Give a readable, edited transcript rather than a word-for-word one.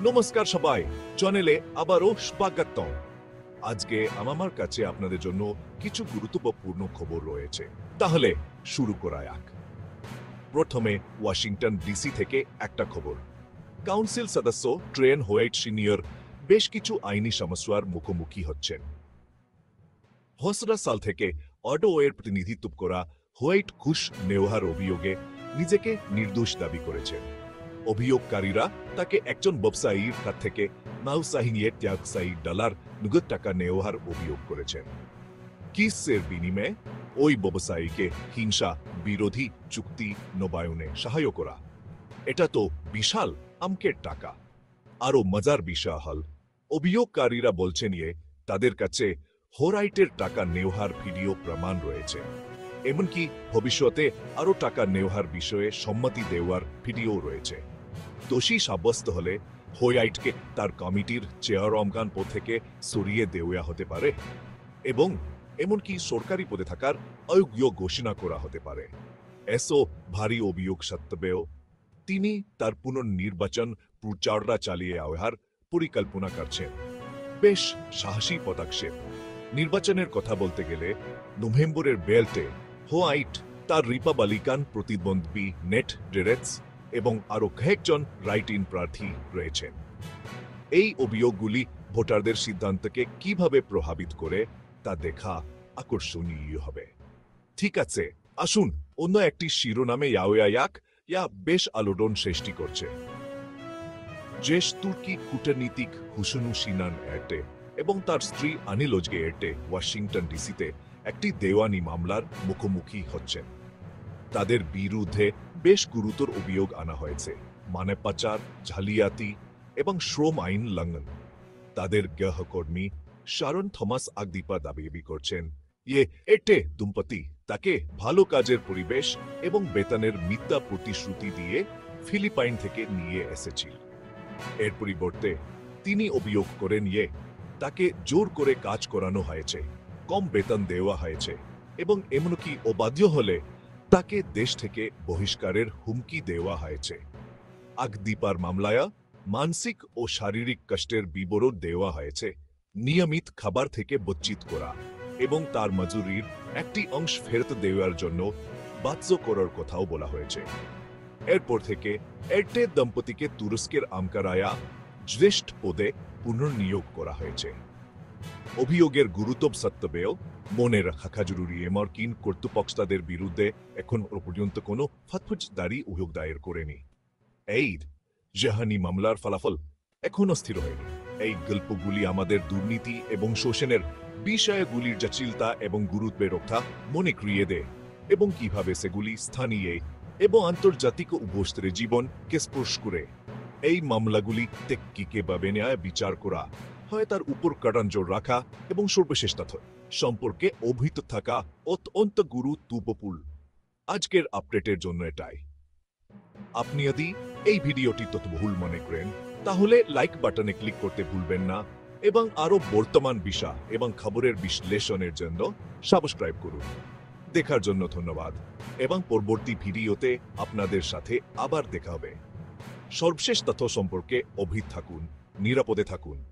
নমস্কার সবাই, চ্যানেলে আবারও স্বাগত। আজকে আমার কাছে আপনাদের জন্য কিছু গুরুত্বপূর্ণ খবর রয়েছে। তাহলে শুরু করা যাক। প্রথমে ওয়াশিংটন ডিসি থেকে একটা খবর। কাউন্সিল সদস্য ট্রেন হোয়াইট সিনিয়র বেশ কিছু আইনি সমস্যার মুখোমুখি হচ্ছেন। হসরা সাল থেকে অটোওয়ের প্রতিনিধিত্ব করা হোয়াইট ঘুষ নেওয়ার অভিযোগে নিজেকে নির্দোষ দাবি করেছেন। অভিযোগকারীরা তাকে একজন ব্যবসায়ীর কাছ থেকে $9,100 নগদ টাকা নেওয়ার অভিযোগ করেছেন। কিসের বিনিময়ে ওই ব্যবসায়ীকে হিংসা বিরোধী চুক্তি নবায়নে সাহায্য করা। এটা তো বিশাল অঙ্কের টাকা। আরো মজার বিষয় হল, অভিযোগকারীরা বলছেন তাদের কাছে হোরাইটের টাকা নেওয়ার ভিডিও প্রমাণ রয়েছে। এমনকি ভবিষ্যতে আরো টাকা নেওয়ার বিষয়ে সম্মতি দেওয়ার ভিডিও রয়েছে। দোষী সাব্যস্ত হলে হোয়াইটকে তার কমিটির চেয়ারম্যান পদ থেকে সরিয়ে দেওয়া হতে পারে এবং এমনকি সরকারি পদে থাকার অযোগ্য ঘোষণা করা হতে পারে। এসো ভারী অভিযোগ সত্ত্বেও তিনি তার পুনর্নির্বাচন প্রচারণা চালিয়ে যাওয়ার পরিকল্পনা করছেন। বেশ সাহসী পদক্ষেপ। নির্বাচনের কথা বলতে গেলে নভেম্বরের বেলটে হোয়াইট তার রিপাবলিকান প্রতিদ্বন্দ্বী নেট ডেরেটস এবং আরো কয়েকজন রাইট ইন প্রার্থী রয়েছেন। এই অভিযোগগুলি ভোটারদের সিদ্ধান্তকে কিভাবে প্রভাবিত করে তা দেখা আকর্ষণীয় হবে। ঠিক আছে, আসুন অন্য একটি শিরোনামে যাক যা বেশ আলোড়ন সৃষ্টি করছে। জ্যেষ তুর্কি কূটনীতিক হুসনু সিনান এর্টে এবং তার স্ত্রী আনিলোজগে এর্টে ওয়াশিংটন ডিসিতে একটি দেওয়ানি মামলার মুখোমুখি হচ্ছেন। তাদের বিরুদ্ধে বেশ গুরুতর অভিযোগ আনা হয়েছে, মানব পাচার, জালিয়াতি এবং শ্রম আইন লঙ্ঘন। তাদের গৃহকর্মী শারন থমাস আগদীপা দাবি করছেন এর্টে দম্পতি তাকে ভালো কাজের পরিবেশ এবং বেতনের মিথ্যা প্রতিশ্রুতি দিয়ে ফিলিপাইন থেকে নিয়ে এসেছিল। এর পরিবর্তে তিনি অভিযোগ করেন তাকে জোর করে কাজ করানো হয়েছে, কম বেতন দেওয়া হয়েছে এবং এমনকি অবাধ্য হলে তাকে দেশ থেকে বহিষ্কারের হুমকি দেওয়া হয়েছে। আগদীপার মামলায় মানসিক ও শারীরিক কষ্টের বিবরণ দেওয়া হয়েছে, নিয়মিত খাবার থেকে বঞ্চিত করা এবং তার মজুরির একটি অংশ ফেরত দেওয়ার জন্য বাধ্য করার কথাও বলা হয়েছে। এরপর থেকে এর্টে দম্পতিকে তুরস্কের আঙ্কারায় জ্যেষ্ঠ পদে পুনর্নিয়োগ করা হয়েছে। অভিযোগের গুরুত্ব সত্ত্বেও মনে রাখা জরুরি, মার্কিন কর্তৃপক্ষ তাদের বিরুদ্ধে এখন পর্যন্ত কোনো ফৌজদারি অভিযোগ দায়ের করেনি। এই জাহানি মামলার ফলাফল এখনো স্থির হয়নি। এই গল্পগুলি আমাদের দুর্নীতি এবং শোষণের বিষয়গুলির জটিলতা এবং গুরুত্বের কথা মনে করিয়ে দেয় এবং কিভাবে সেগুলি স্থানীয় এবং আন্তর্জাতিক উভস্তরের জীবনকে স্পর্শ করে। এই মামলাগুলি কিভাবে ন্যায় বিচার করা হয় তার উপর নজর রাখা এবং সর্বশেষ তথ্য সম্পর্কে অভিহিত থাকা অত্যন্ত গুরুত্বপূর্ণ। আজকের আপডেটের জন্য এটাই। আপনি যদি এই ভিডিওটি তথ্যবহুল মনে করেন তাহলে লাইক বাটনে ক্লিক করতে ভুলবেন না এবং আরো বর্তমান বিষয় এবং খবরের বিশ্লেষণের জন্য সাবস্ক্রাইব করুন। দেখার জন্য ধন্যবাদ এবং পরবর্তী ভিডিওতে আপনাদের সাথে আবার দেখা হবে। সর্বশেষ তথ্য সম্পর্কে অভিহিত থাকুন, নিরাপদে থাকুন।